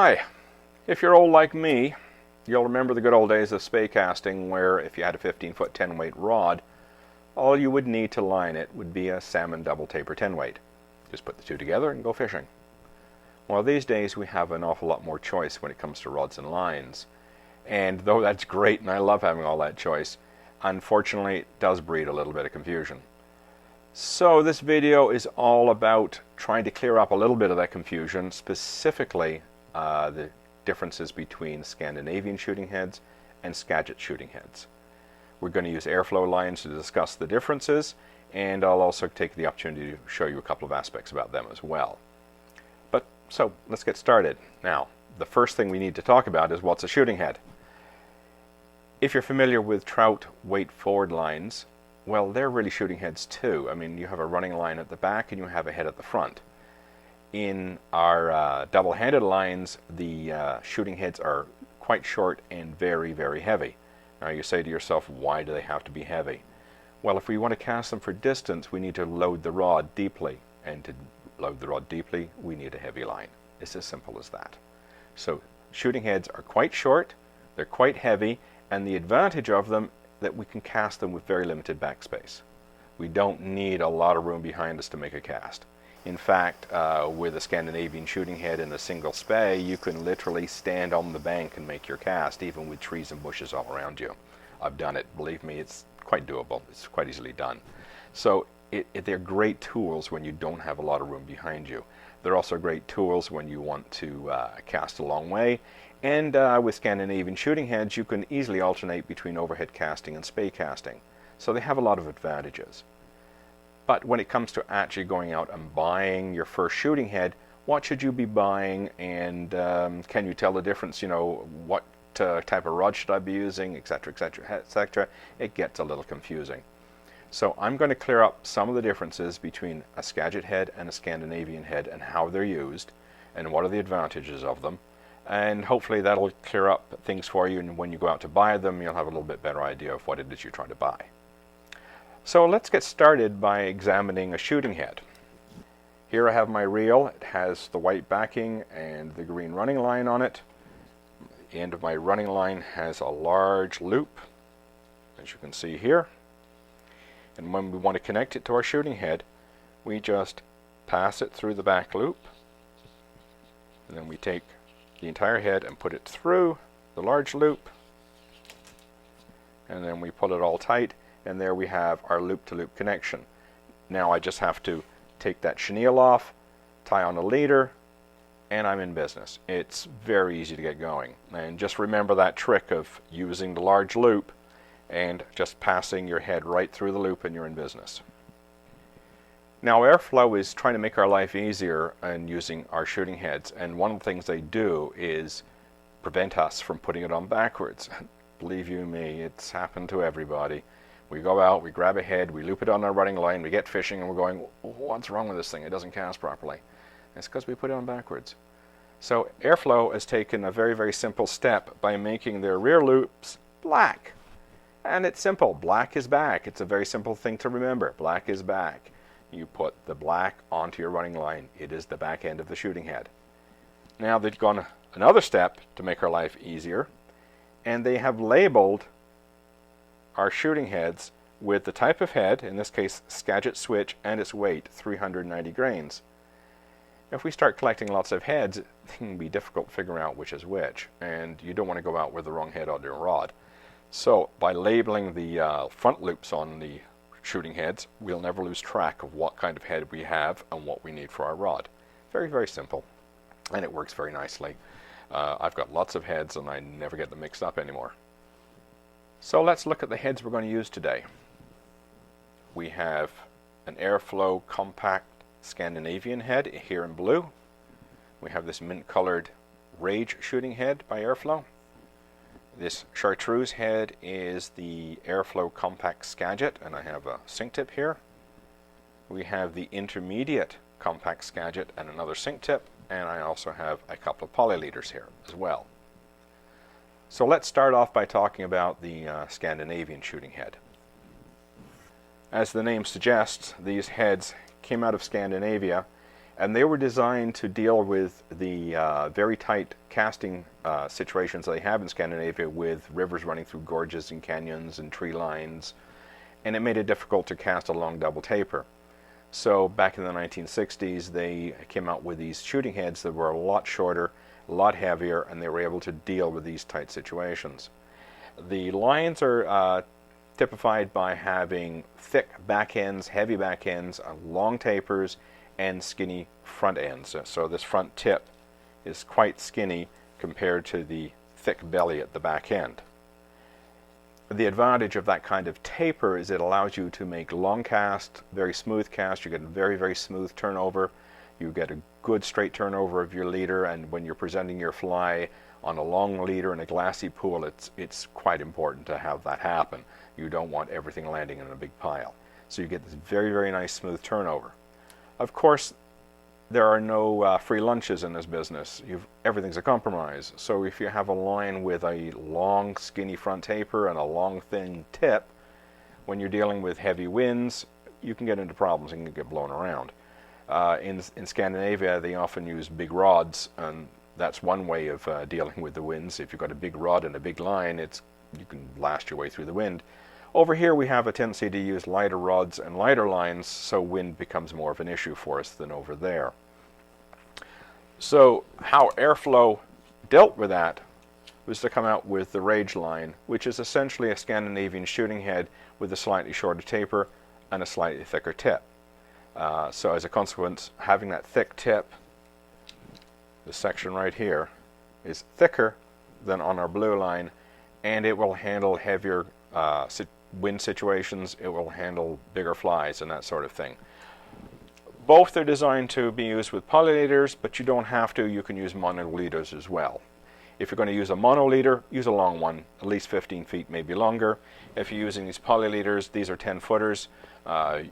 Hi! If you're old like me, you'll remember the good old days of Spey casting where if you had a 15-foot 10-weight rod, all you would need to line it would be a salmon double taper 10-weight. Just put the two together and go fishing. Well, these days we have an awful lot more choice when it comes to rods and lines. And though that's great and I love having all that choice, unfortunately it does breed a little bit of confusion. So this video is all about trying to clear up a little bit of that confusion, specifically the differences between Scandinavian shooting heads and Skagit shooting heads. We're going to use airflow lines to discuss the differences, and I'll also take the opportunity to show you a couple of aspects about them as well. So let's get started. Now, the first thing we need to talk about is what's a shooting head. If you're familiar with trout weight forward lines, well, they're really shooting heads too. I mean, you have a running line at the back and you have a head at the front. In our double-handed lines, the shooting heads are quite short and very, very heavy. Now you say to yourself, why do they have to be heavy? Well, if we want to cast them for distance, we need to load the rod deeply. And to load the rod deeply, we need a heavy line. It's as simple as that. So shooting heads are quite short, they're quite heavy, and the advantage of them that we can cast them with very limited backspace. We don't need a lot of room behind us to make a cast. In fact, with a Scandinavian shooting head and a single spey, you can literally stand on the bank and make your cast, even with trees and bushes all around you. I've done it. Believe me, it's quite doable. It's quite easily done. So they're great tools when you don't have a lot of room behind you. They're also great tools when you want to cast a long way. And with Scandinavian shooting heads, you can easily alternate between overhead casting and spey casting. So they have a lot of advantages. But when it comes to actually going out and buying your first shooting head, what should you be buying, and can you tell the difference, you know, what type of rod should I be using, etc., etc., etc. It gets a little confusing. So I'm going to clear up some of the differences between a Skagit head and a Scandinavian head and how they're used and what are the advantages of them. And hopefully that'll clear up things for you, and when you go out to buy them, you'll have a little bit better idea of what it is you're trying to buy. So let's get started by examining a shooting head. Here I have my reel. It has the white backing and the green running line on it. The end of my running line has a large loop, as you can see here. And when we want to connect it to our shooting head, we just pass it through the back loop, and then we take the entire head and put it through the large loop, and then we pull it all tight, and there we have our loop-to-loop connection. Now I just have to take that chenille off, tie on a leader, and I'm in business. It's very easy to get going. And just remember that trick of using the large loop and just passing your head right through the loop and you're in business. Now airflow is trying to make our life easier in using our shooting heads, and one of the things they do is prevent us from putting it on backwards. Believe you me, it's happened to everybody. We go out, we grab a head, we loop it on our running line, we get fishing, and we're going, what's wrong with this thing? It doesn't cast properly. It's because we put it on backwards. So airflow has taken a very, very simple step by making their rear loops black. And it's simple. Black is back. It's a very simple thing to remember. Black is back. You put the black onto your running line. It is the back end of the shooting head. Now they've gone another step to make our life easier, and they have labeled our shooting heads with the type of head, in this case Skagit switch, and its weight, 390 grains. If we start collecting lots of heads, it can be difficult to figure out which is which, and you don't want to go out with the wrong head on your rod. So by labeling the front loops on the shooting heads, we'll never lose track of what kind of head we have and what we need for our rod. Very, very simple, and it works very nicely. I've got lots of heads and I never get them mixed up anymore. So let's look at the heads we're going to use today. We have an airflow compact Scandinavian head here in blue. We have this mint colored Rage shooting head by Airflow. This chartreuse head is the Airflow compact Skagit, and I have a sink tip here. We have the intermediate compact Skagit and another sink tip, and I also have a couple of poly leaders here as well. So let's start off by talking about the Scandinavian shooting head. As the name suggests, these heads came out of Scandinavia, And they were designed to deal with the very tight casting situations they have in Scandinavia, with rivers running through gorges and canyons and tree lines, and it made it difficult to cast a long double taper. So back in the 1960s, they came out with these shooting heads that were a lot shorter, a lot heavier, and they were able to deal with these tight situations. The lines are typified by having thick back ends, heavy back ends, long tapers, and skinny front ends. So this front tip is quite skinny compared to the thick belly at the back end. The advantage of that kind of taper is it allows you to make long cast, very smooth cast. You get a very, very smooth turnover. You get a good straight turnover of your leader, and when you're presenting your fly on a long leader in a glassy pool, it's quite important to have that happen. You don't want everything landing in a big pile. So you get this very, very nice smooth turnover. Of course, there are no free lunches in this business. Everything's a compromise. So if you have a line with a long, skinny front taper and a long, thin tip, when you're dealing with heavy winds, you can get into problems and you can get blown around. In Scandinavia, they often use big rods, and that's one way of dealing with the winds. If you've got a big rod and a big line, you can blast your way through the wind. Over here we have a tendency to use lighter rods and lighter lines, so wind becomes more of an issue for us than over there. So how airflow dealt with that was to come out with the Rage line, which is essentially a Scandinavian shooting head with a slightly shorter taper and a slightly thicker tip. So as a consequence, having that thick tip, this section right here, is thicker than on our blue line, and it will handle heavier wind situations. It will handle bigger flies and that sort of thing. Both are designed to be used with poly leaders, but you don't have to. You can use mono leaders as well. If you're going to use a mono leader, use a long one, at least 15 feet, maybe longer. If you're using these poly leaders, these are 10 footers.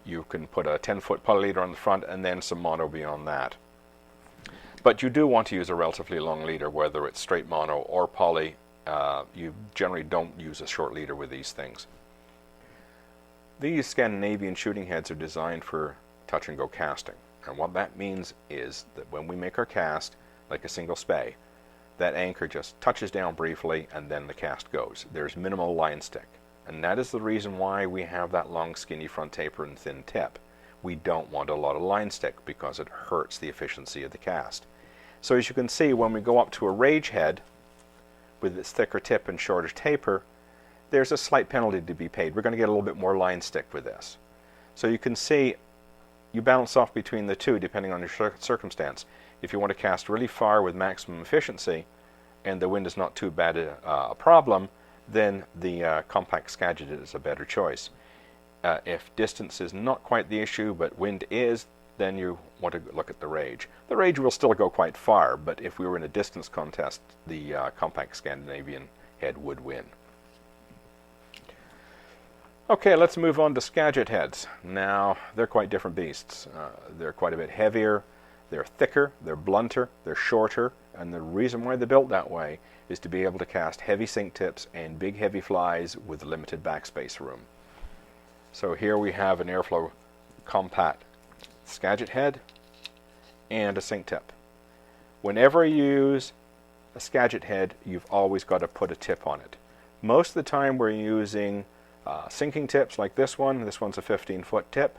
You can put a 10-foot poly leader on the front and then some mono beyond that. But you do want to use a relatively long leader, whether it's straight mono or poly. You generally don't use a short leader with these things. These Scandinavian shooting heads are designed for touch and go casting, and what that means is that when we make our cast, like a single spey, that anchor just touches down briefly and then the cast goes. There's minimal line stick, and that is the reason why we have that long skinny front taper and thin tip. We don't want a lot of line stick because it hurts the efficiency of the cast. So as you can see, when we go up to a Rage head with its thicker tip and shorter taper, there's a slight penalty to be paid. We're going to get a little bit more line stick with this. So you can see you balance off between the two depending on your circumstance. If you want to cast really far with maximum efficiency and the wind is not too bad a problem, then the compact Skagit is a better choice. If distance is not quite the issue but wind is, then you want to look at the Rage. The Rage will still go quite far, but if we were in a distance contest, the compact Scandinavian head would win. Okay, let's move on to Skagit heads. Now, they're quite different beasts. They're quite a bit heavier, they're thicker, they're blunter, they're shorter, and the reason why they're built that way is to be able to cast heavy sink tips and big heavy flies with limited backspace room. So here we have an airflow compact Skagit head and a sink tip. Whenever you use a Skagit head, you've always got to put a tip on it. Most of the time we're using sinking tips like this one. This one's a 15-foot tip,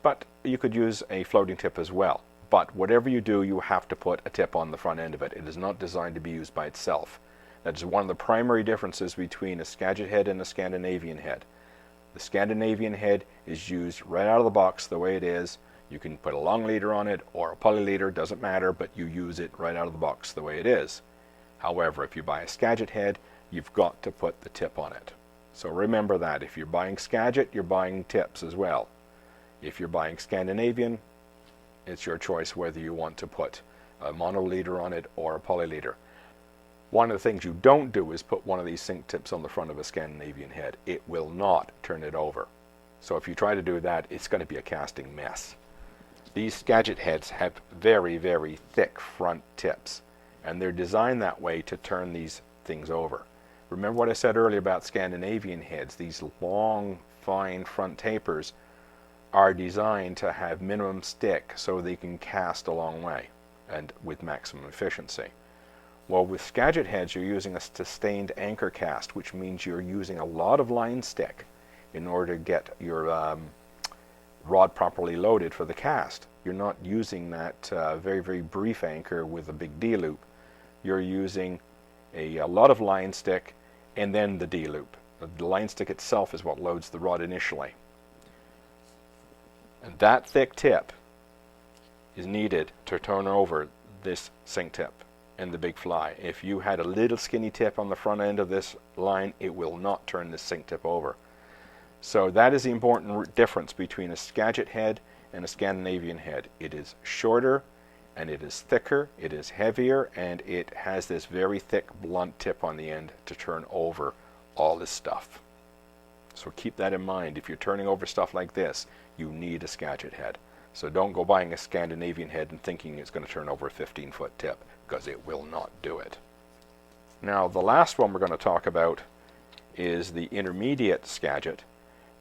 but you could use a floating tip as well. But whatever you do, you have to put a tip on the front end of it. It is not designed to be used by itself. That is one of the primary differences between a Skagit head and a Scandinavian head. The Scandinavian head is used right out of the box the way it is. You can put a long leader on it or a poly leader, doesn't matter, but you use it right out of the box the way it is. However, if you buy a Skagit head, you've got to put the tip on it. So remember that. If you're buying Skagit, you're buying tips as well. If you're buying Scandinavian, it's your choice whether you want to put a mono leader on it or a poly leader. One of the things you don't do is put one of these sink tips on the front of a Scandinavian head. It will not turn it over. So if you try to do that, it's going to be a casting mess. These Skagit heads have very, very thick front tips, and they're designed that way to turn these things over. Remember what I said earlier about Scandinavian heads. These long, fine front tapers are designed to have minimum stick so they can cast a long way and with maximum efficiency. Well, with Skagit Heads, you're using a sustained anchor cast, which means you're using a lot of line stick in order to get your rod properly loaded for the cast. You're not using that very, very brief anchor with a big D-loop. You're using a lot of line stick and then the D-loop. The line stick itself is what loads the rod initially. And that thick tip is needed to turn over this sink tip and the big fly. If you had a little skinny tip on the front end of this line, it will not turn this sink tip over. So that is the important difference between a Skagit head and a Scandinavian head. It is shorter and it is thicker, it is heavier, and it has this very thick blunt tip on the end to turn over all this stuff. So keep that in mind. If you're turning over stuff like this, you need a Skagit head. So don't go buying a Scandinavian head and thinking it's going to turn over a 15-foot tip, because it will not do it. Now the last one we're going to talk about is the intermediate Skagit.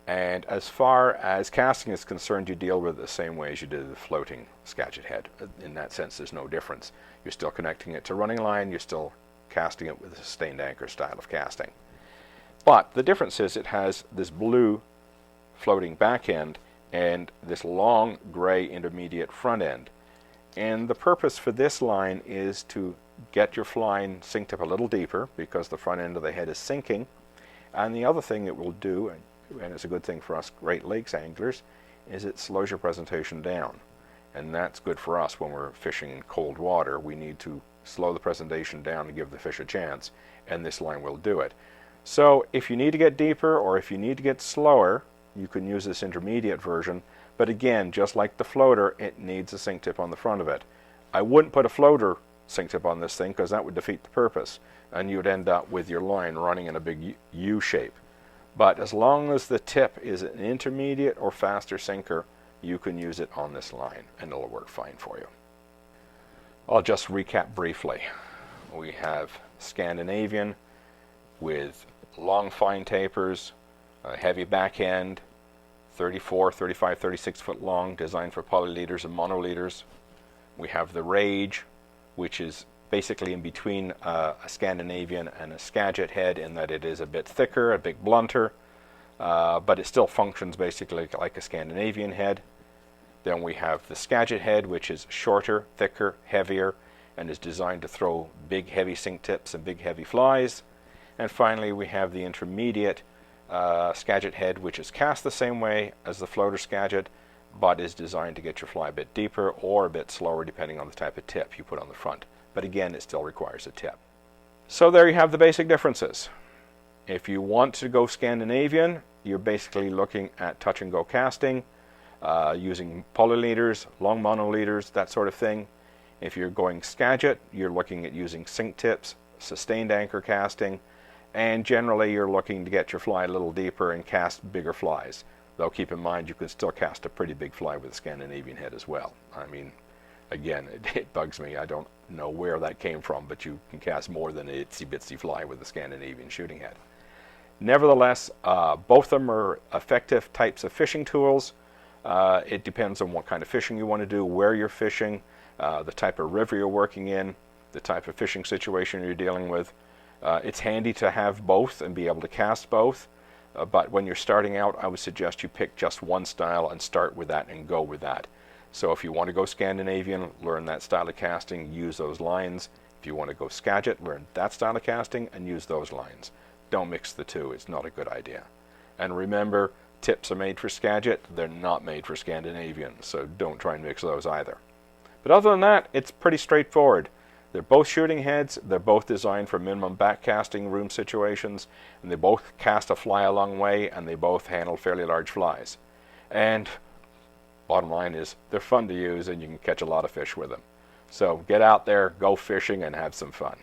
And as far as casting is concerned, you deal with it the same way as you did the floating Skagit head. In that sense, there's no difference. You're still connecting it to running line, you're still casting it with a sustained anchor style of casting. But the difference is it has this blue floating back end and this long gray intermediate front end. And the purpose for this line is to get your fly sink tip a little deeper because the front end of the head is sinking. And the other thing it will do, and it's a good thing for us Great Lakes anglers, is it slows your presentation down. And that's good for us when we're fishing in cold water. We need to slow the presentation down to give the fish a chance, and this line will do it. So if you need to get deeper or if you need to get slower, you can use this intermediate version. But again, just like the floater, it needs a sink tip on the front of it. I wouldn't put a floater sink tip on this thing because that would defeat the purpose, and you'd end up with your line running in a big U shape. But as long as the tip is an intermediate or faster sinker, you can use it on this line and it'll work fine for you. I'll just recap briefly. We have Scandinavian with long fine tapers, a heavy back end, 34, 35, 36 foot long, designed for polyleaders and monoleaders. We have the Rage, which is basically in between a Scandinavian and a Skagit head in that it is a bit thicker, a bit blunter, but it still functions basically like a Scandinavian head. Then we have the Skagit head, which is shorter, thicker, heavier, and is designed to throw big heavy sink tips and big heavy flies. And finally we have the intermediate Skagit head, which is cast the same way as the floater Skagit, but is designed to get your fly a bit deeper or a bit slower depending on the type of tip you put on the front. But again, it still requires a tip. So there you have the basic differences. If you want to go Scandinavian, you're basically looking at touch and go casting, using polyleaders, long monoleaders, that sort of thing. If you're going Skagit, you're looking at using sink tips, sustained anchor casting, and generally you're looking to get your fly a little deeper and cast bigger flies. Though keep in mind you can still cast a pretty big fly with a Scandinavian head as well. I mean, again, it bugs me. I don't know where that came from, but you can cast more than an itsy bitsy fly with a Scandinavian shooting head. Nevertheless, both of them are effective types of fishing tools. It depends on what kind of fishing you want to do, where you're fishing, the type of river you're working in, the type of fishing situation you're dealing with. It's handy to have both and be able to cast both, but when you're starting out, I would suggest you pick just one style and start with that and go with that. So if you want to go Scandinavian, learn that style of casting, use those lines. If you want to go Skagit, learn that style of casting and use those lines. Don't mix the two, it's not a good idea. And remember, tips are made for Skagit, they're not made for Scandinavian, so don't try and mix those either. But other than that, it's pretty straightforward. They're both shooting heads, they're both designed for minimum back casting room situations, and they both cast a fly a long way, and they both handle fairly large flies. And bottom line is, they're fun to use and you can catch a lot of fish with them. So get out there, go fishing, and have some fun.